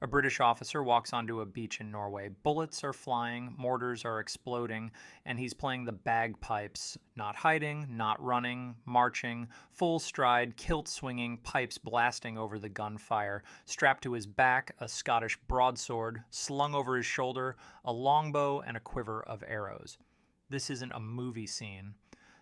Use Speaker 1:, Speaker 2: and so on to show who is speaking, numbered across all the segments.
Speaker 1: A British officer walks onto a beach in Norway. Bullets are flying, mortars are exploding, and he's playing the bagpipes, not hiding, not running, marching, full stride, kilt swinging, pipes blasting over the gunfire. Strapped to his back, a Scottish broadsword, slung over his shoulder, a longbow, and a quiver of arrows. This isn't a movie scene.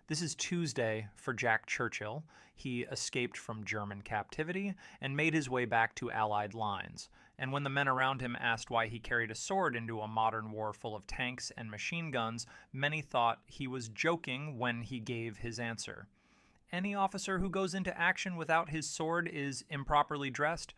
Speaker 1: This is Tuesday for Jack Churchill. He escaped from German captivity and made his way back to Allied lines. And when the men around him asked why he carried a sword into a modern war full of tanks and machine guns, many thought he was joking when he gave his answer. Any officer who goes into action without his sword is improperly dressed.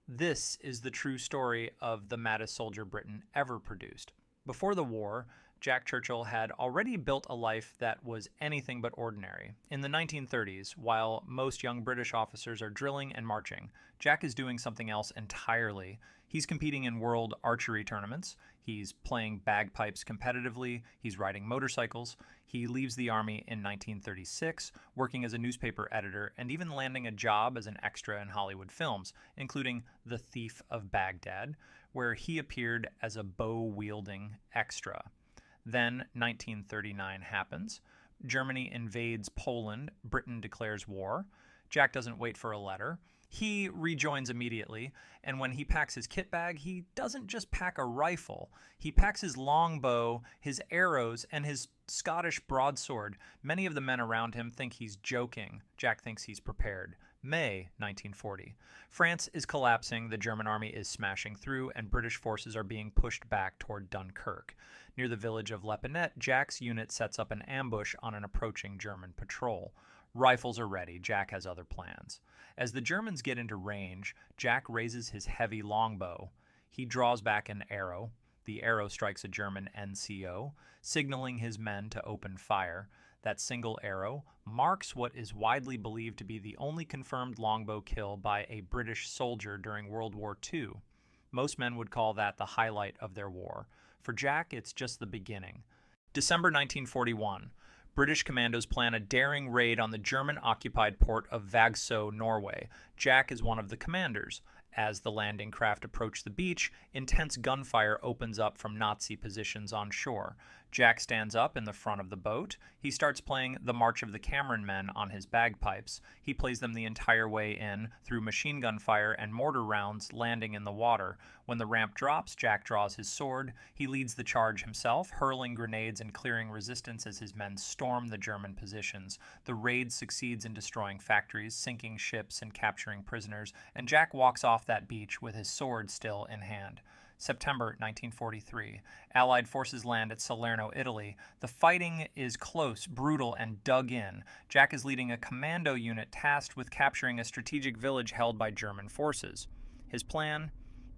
Speaker 1: This is the true story of the maddest soldier Britain ever produced. Before the war, Jack Churchill had already built a life that was anything but ordinary. In the 1930s, while most young British officers are drilling and marching, Jack is doing something else entirely. He's competing in world archery tournaments, he's playing bagpipes competitively, he's riding motorcycles. He leaves the army in 1936, working as a newspaper editor and even landing a job as an extra in Hollywood films, including The Thief of Baghdad, where he appeared as a bow-wielding extra. Then 1939 happens. Germany invades Poland. Britain declares war. Jack doesn't wait for a letter. He rejoins immediately, and when he packs his kit bag, he doesn't just pack a rifle. He packs his longbow, his arrows, and his Scottish broadsword. Many of the men around him think he's joking. Jack thinks he's prepared. May 1940. France is collapsing, the German army is smashing through, and British forces are being pushed back toward Dunkirk. Near the village of Lepinette, Jack's unit sets up an ambush on an approaching German patrol. Rifles are ready. Jack has other plans. As the Germans get into range, Jack raises his heavy longbow. He draws back an arrow. The arrow strikes a German NCO, signaling his men to open fire. That single arrow marks what is widely believed to be the only confirmed longbow kill by a British soldier during World War II. Most men would call that the highlight of their war. For Jack, it's just the beginning. December 1941. British Commandos plan a daring raid on the German-occupied port of Vågsøy, Norway. Jack is one of the commanders. As the landing craft approach the beach, intense gunfire opens up from Nazi positions on shore. Jack stands up in the front of the boat. He starts playing the March of the Cameron Men on his bagpipes. He plays them the entire way in, through machine gun fire and mortar rounds landing in the water. When the ramp drops, Jack draws his sword. He leads the charge himself, hurling grenades and clearing resistance as his men storm the German positions. The raid succeeds in destroying factories, sinking ships, and capturing prisoners, and Jack walks off that beach with his sword still in hand. September 1943. Allied forces land at Salerno, Italy. The fighting is close, brutal, and dug in. Jack is leading a commando unit tasked with capturing a strategic village held by German forces. His plan?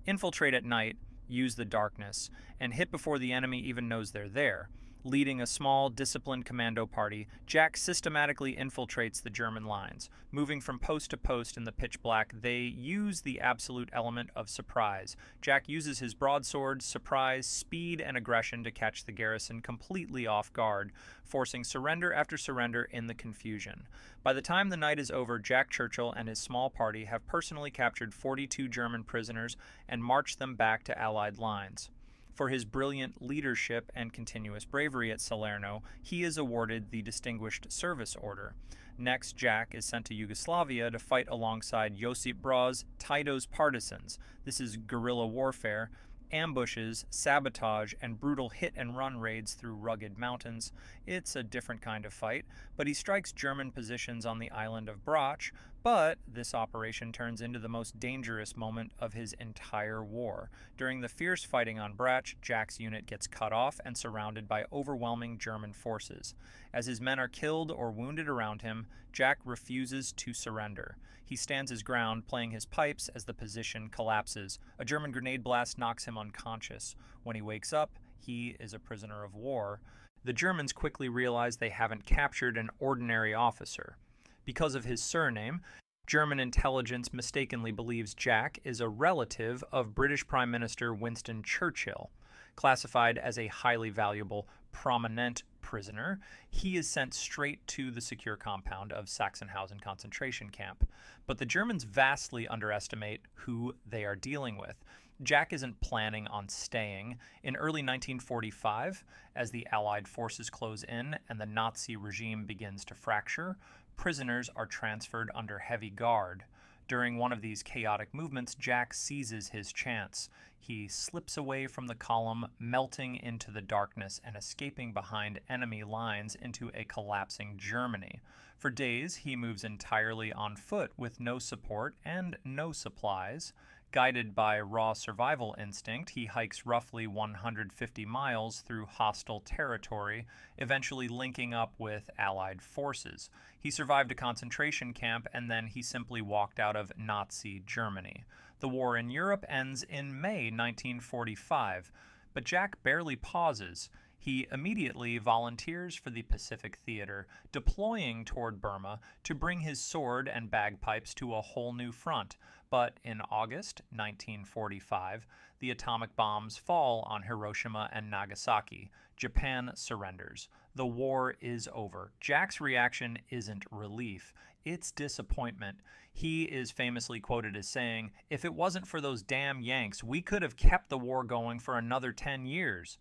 Speaker 1: Infiltrate at night, use the darkness, and hit before the enemy even knows they're there. Leading a small, disciplined commando party, Jack systematically infiltrates the German lines. Moving from post to post in the pitch black, they use the absolute element of surprise. Jack uses his broadsword, surprise, speed, and aggression to catch the garrison completely off guard, forcing surrender after surrender in the confusion. By the time the night is over, Jack Churchill and his small party have personally captured 42 German prisoners and marched them back to Allied lines. For his brilliant leadership and continuous bravery at Salerno, he is awarded the Distinguished Service Order. Next, Jack is sent to Yugoslavia to fight alongside Josip Broz Tito's partisans. This is guerrilla warfare, ambushes, sabotage, and brutal hit-and-run raids through rugged mountains. It's a different kind of fight, but he strikes German positions on the island of Brach, but this operation turns into the most dangerous moment of his entire war. During the fierce fighting on Brach, Jack's unit gets cut off and surrounded by overwhelming German forces. As his men are killed or wounded around him, Jack refuses to surrender. He stands his ground, playing his pipes as the position collapses. A German grenade blast knocks him unconscious. When he wakes up, he is a prisoner of war. The Germans quickly realize they haven't captured an ordinary officer. Because of his surname, German intelligence mistakenly believes Jack is a relative of British Prime Minister Winston Churchill. Classified as a highly valuable, prominent prisoner, he is sent straight to the secure compound of Sachsenhausen concentration camp. But the Germans vastly underestimate who they are dealing with. Jack isn't planning on staying. In early 1945, as the Allied forces close in and the Nazi regime begins to fracture, prisoners are transferred under heavy guard. During one of these chaotic movements, Jack seizes his chance. He slips away from the column, melting into the darkness and escaping behind enemy lines into a collapsing Germany. For days, he moves entirely on foot with no support and no supplies. Guided by raw survival instinct, he hikes roughly 150 miles through hostile territory, eventually linking up with Allied forces. He survived a concentration camp and then he simply walked out of Nazi Germany. The war in Europe ends in May 1945, but Jack barely pauses. He immediately volunteers for the Pacific Theater, deploying toward Burma to bring his sword and bagpipes to a whole new front. But in August 1945, the atomic bombs fall on Hiroshima and Nagasaki. Japan surrenders. The war is over. Jack's reaction isn't relief, it's disappointment. He is famously quoted as saying, "If it wasn't for those damn Yanks, we could have kept the war going for another 10 years.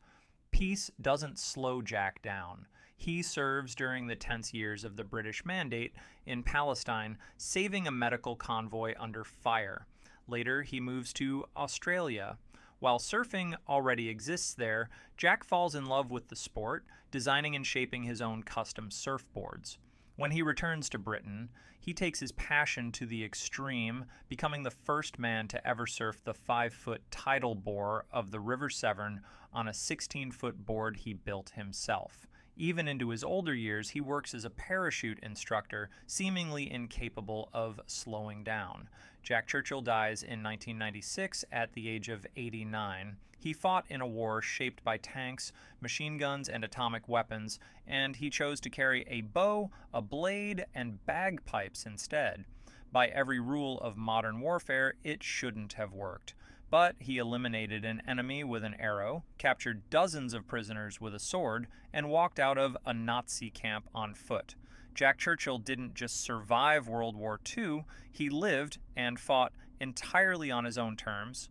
Speaker 1: Peace doesn't slow Jack down. He serves during the tense years of the British Mandate in Palestine, saving a medical convoy under fire. Later, he moves to Australia. While surfing already exists there, Jack falls in love with the sport, designing and shaping his own custom surfboards. When he returns to Britain, he takes his passion to the extreme, becoming the first man to ever surf the 5-foot tidal bore of the River Severn on a 16-foot board he built himself. Even into his older years, he works as a parachute instructor, seemingly incapable of slowing down. Jack Churchill dies in 1996 at the age of 89. He fought in a war shaped by tanks, machine guns, and atomic weapons, and he chose to carry a bow, a blade, and bagpipes instead. By every rule of modern warfare, it shouldn't have worked. But he eliminated an enemy with an arrow, captured dozens of prisoners with a sword, and walked out of a Nazi camp on foot. Jack Churchill didn't just survive World War II, he lived and fought entirely on his own terms,